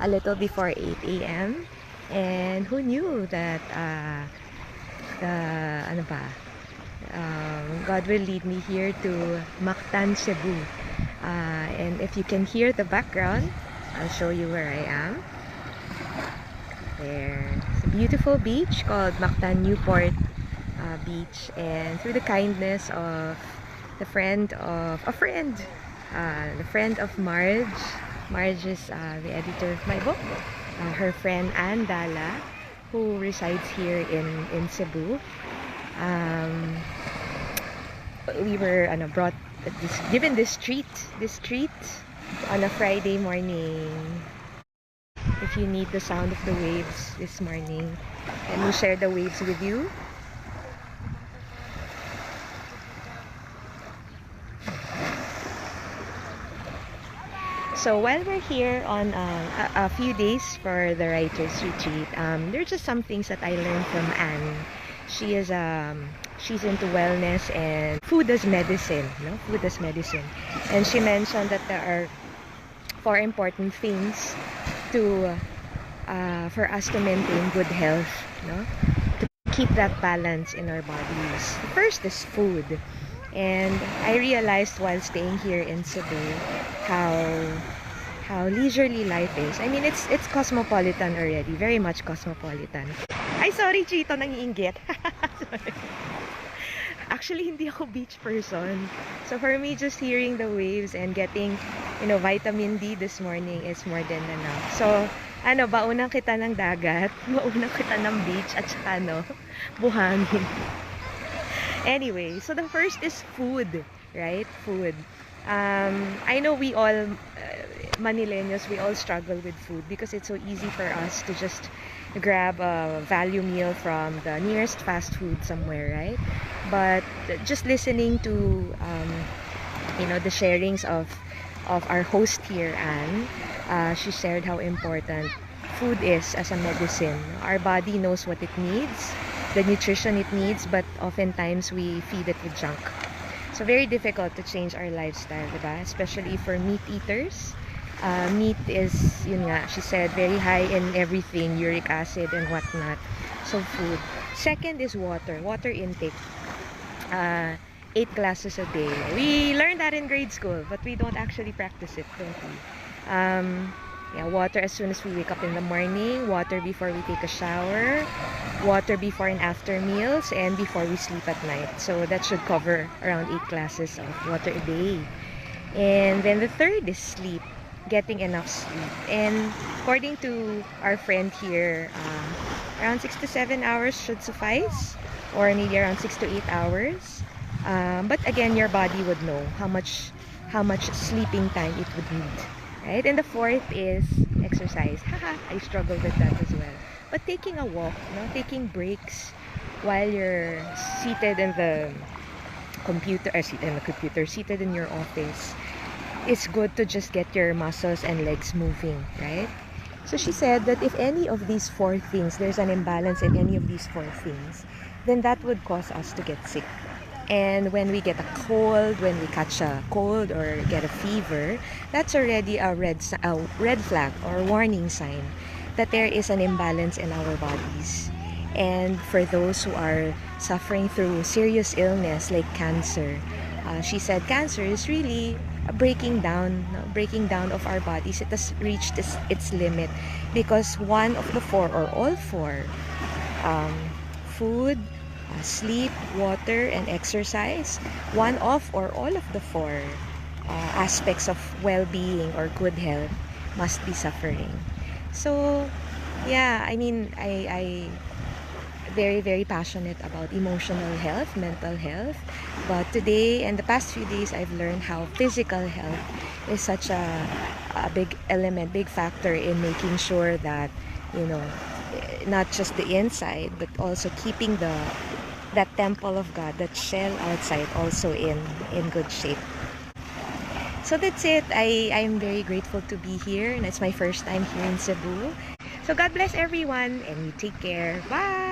a little before 8 a.m. And who knew that God will lead me here to Mactan, Cebu. And if you can hear the background, I'll show you where I am. There's a beautiful beach called Mactan Newport Beach, and through the kindness of the friend of Marge. Marge is the editor of my book. Her friend Ann Dala, who resides here in Cebu. We were given this treat on a Friday morning. If you need the sound of the waves this morning, let me share the waves with you. So while we're here on a few days for the writer's retreat, there are just some things that I learned from Anne. She's into wellness and food as medicine, food as medicine. And she mentioned that there are 4 important things for us to maintain good health, to keep that balance in our bodies. First is food. And I realized while staying here in Cebu how leisurely life is. I mean, it's cosmopolitan already, very much cosmopolitan. Ay, sorry, Chito, nangiinggit. Sorry. Actually, hindi ako beach person. So for me, just hearing the waves and getting, vitamin D this morning is more than enough. So, baunang kita ng dagat, baunang kita ng beach, at saka, buhangin. Anyway, so the first is food, right? Food. I know we all, Manileños, we all struggle with food because it's so easy for us to just grab a value meal from the nearest fast food somewhere, right? But just listening to, the sharings of our host here, Anne, she shared how important food is as a medicine. Our body knows what it needs, the nutrition it needs, but oftentimes we feed it with junk. So very difficult to change our lifestyle, diba? Especially for meat eaters. Meat is, she said, very high in everything, uric acid and whatnot. So food. Second is water intake. 8 glasses a day. We learned that in grade school, but we don't actually practice it, don't we? Water as soon as we wake up in the morning, water before we take a shower, water before and after meals, and before we sleep at night. So that should cover around 8 glasses of water a day. And then the third is sleep, getting enough sleep. And according to our friend here, around 6 to 7 hours should suffice, or maybe around 6 to 8 hours. But again, your body would know how much sleeping time it would need. Right? And the fourth is exercise. Haha, I struggle with that as well. But taking a walk, taking breaks while you're seated in the computer, seated in your office, it's good to just get your muscles and legs moving, right? So she said that if any of these 4 things, there's an imbalance in any of these 4 things, then that would cause us to get sick. And when we get a cold, when we catch a cold or get a fever, that's already a red flag or warning sign that there is an imbalance in our bodies. And for those who are suffering through serious illness like cancer, she said cancer is really a breaking down of our bodies. It has reached its limit because one of the 4 or all 4, food, sleep, water, and exercise, one of or all of the 4 aspects of well-being or good health must be suffering. So yeah, I mean, I very, very passionate about emotional health, mental health, but today and the past few days I've learned how physical health is such a big element, big factor in making sure that, not just the inside, but also keeping that temple of God, that shell outside, also in good shape. So that's it. I'm very grateful to be here, and it's my first time here in Cebu. So God bless everyone, and you take care. Bye!